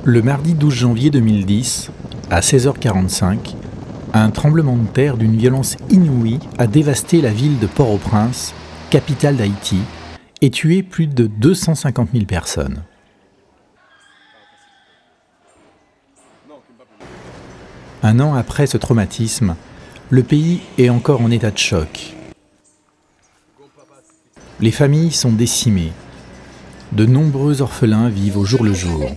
Le mardi 12 janvier 2010, à 16h45, un tremblement de terre d'une violence inouïe a dévasté la ville de Port-au-Prince, capitale d'Haïti, et tué plus de 250 000 personnes. Un an après ce traumatisme, le pays est encore en état de choc. Les familles sont décimées. De nombreux orphelins vivent au jour le jour.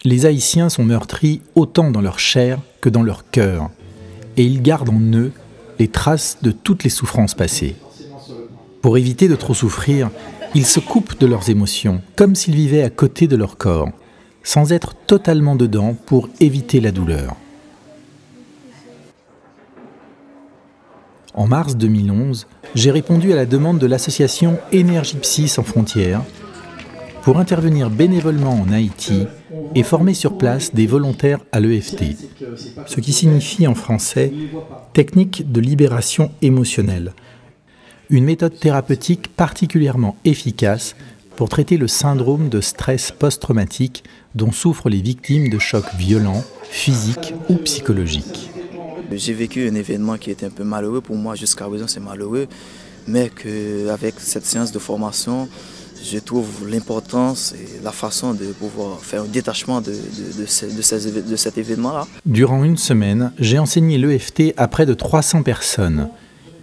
Les Haïtiens sont meurtris autant dans leur chair que dans leur cœur, et ils gardent en eux les traces de toutes les souffrances passées. Pour éviter de trop souffrir, ils se coupent de leurs émotions, comme s'ils vivaient à côté de leur corps, sans être totalement dedans pour éviter la douleur. En mars 2011, j'ai répondu à la demande de l'association Énergie Psy Sans Frontières pour intervenir bénévolement en Haïti et former sur place des volontaires à l'EFT, ce qui signifie en français « technique de libération émotionnelle », une méthode thérapeutique particulièrement efficace pour traiter le syndrome de stress post-traumatique dont souffrent les victimes de chocs violents, physiques ou psychologiques. J'ai vécu un événement qui était un peu malheureux pour moi, jusqu'à présent c'est malheureux, mais qu'avec cette séance de formation, je trouve l'importance et la façon de pouvoir faire un détachement de cet événement-là. Durant une semaine, j'ai enseigné l'EFT à près de 300 personnes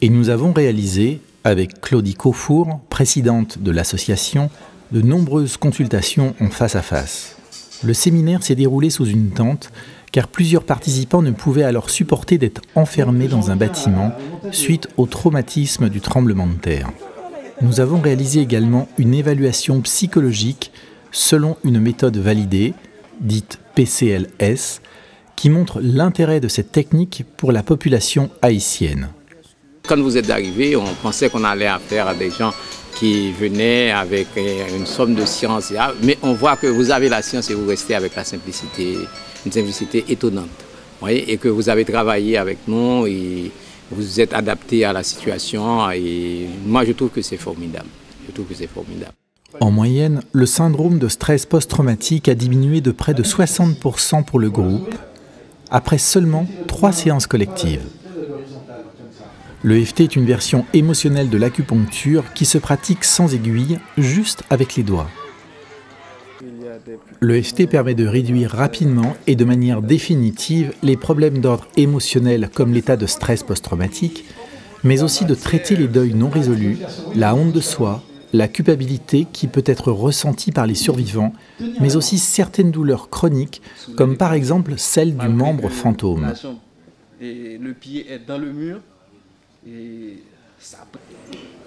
et nous avons réalisé, avec Claudie Caufour, présidente de l'association, de nombreuses consultations en face à face. Le séminaire s'est déroulé sous une tente car plusieurs participants ne pouvaient alors supporter d'être enfermés dans un bâtiment suite au traumatisme du tremblement de terre. Nous avons réalisé également une évaluation psychologique selon une méthode validée, dite PCLS, qui montre l'intérêt de cette technique pour la population haïtienne. Quand vous êtes arrivés, on pensait qu'on allait affaire à des gens qui venaient avec une somme de science, mais on voit que vous avez la science et vous restez avec la simplicité, une simplicité étonnante. Voyez, et que vous avez travaillé avec nous et vous êtes adapté à la situation et moi je trouve que c'est formidable. En moyenne, le syndrome de stress post-traumatique a diminué de près de 60% pour le groupe, après seulement 3 séances collectives. L'EFT est une version émotionnelle de l'acupuncture qui se pratique sans aiguille, juste avec les doigts. L'EFT permet de réduire rapidement et de manière définitive les problèmes d'ordre émotionnel comme l'état de stress post-traumatique, mais aussi de traiter les deuils non résolus, la honte de soi, la culpabilité qui peut être ressentie par les survivants, mais aussi certaines douleurs chroniques, comme par exemple celle du membre fantôme. Le pied est dans le mur.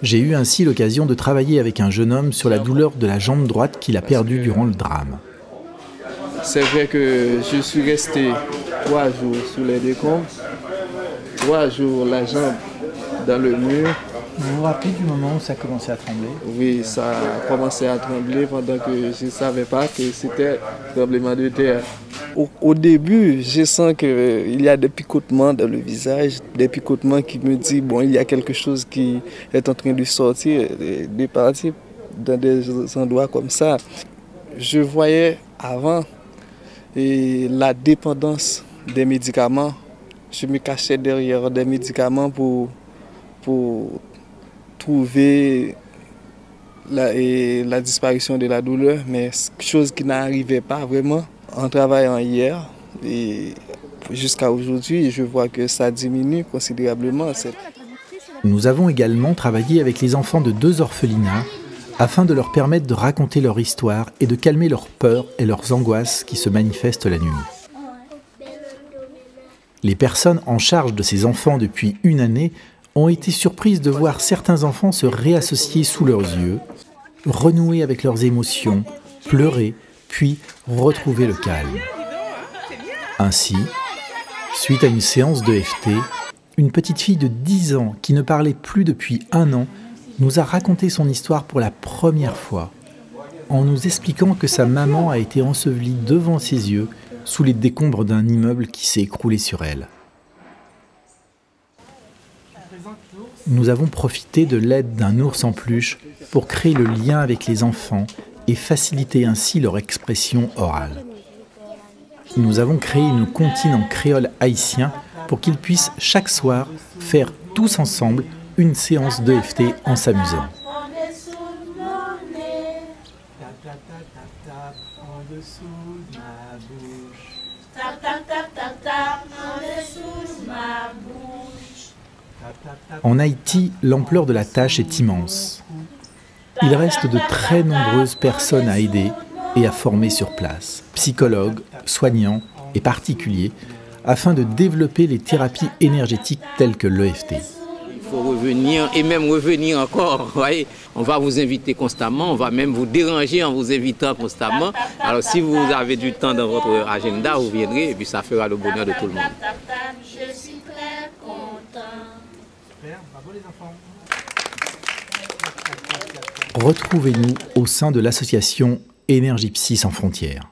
J'ai eu ainsi l'occasion de travailler avec un jeune homme sur la douleur de la jambe droite qu'il a perdue durant le drame. C'est vrai que je suis resté 3 jours sous les décombres, 3 jours la jambe dans le mur. Vous vous rappelez du moment où ça a commencé à trembler? Oui, ça a commencé à trembler pendant que je ne savais pas que c'était un tremblement de terre. Au début, je sens qu'il y a des picotements dans le visage, des picotements qui me disent bon, il y a quelque chose qui est en train de sortir, de partir dans des endroits comme ça. Je voyais avant la dépendance des médicaments. Je me cachais derrière des médicaments pour trouver la disparition de la douleur, mais chose qui n'arrivait pas vraiment. En travaillant hier et jusqu'à aujourd'hui, je vois que ça diminue considérablement. Nous avons également travaillé avec les enfants de 2 orphelinats afin de leur permettre de raconter leur histoire et de calmer leurs peurs et leurs angoisses qui se manifestent la nuit. Les personnes en charge de ces enfants depuis une année ont été surprises de voir certains enfants se réassocier sous leurs yeux, renouer avec leurs émotions, pleurer, puis retrouver le calme. Ainsi, suite à une séance d'EFT, une petite fille de 10 ans qui ne parlait plus depuis 1 an nous a raconté son histoire pour la première fois, en nous expliquant que sa maman a été ensevelie devant ses yeux sous les décombres d'un immeuble qui s'est écroulé sur elle. Nous avons profité de l'aide d'un ours en peluche pour créer le lien avec les enfants et faciliter ainsi leur expression orale. Nous avons créé une comptine en créole haïtien pour qu'ils puissent chaque soir faire tous ensemble une séance d'EFT en s'amusant. En Haïti, l'ampleur de la tâche est immense. Il reste de très nombreuses personnes à aider et à former sur place, psychologues, soignants et particuliers, afin de développer les thérapies énergétiques telles que l'EFT. Il faut revenir et même revenir encore. Voyez, on va vous inviter constamment, on va même vous déranger en vous invitant constamment. Alors si vous avez du temps dans votre agenda, vous viendrez et puis ça fera le bonheur de tout le monde. Je suis très content. Bravo les enfants. Retrouvez-nous au sein de l'association Énergie Psy sans frontières.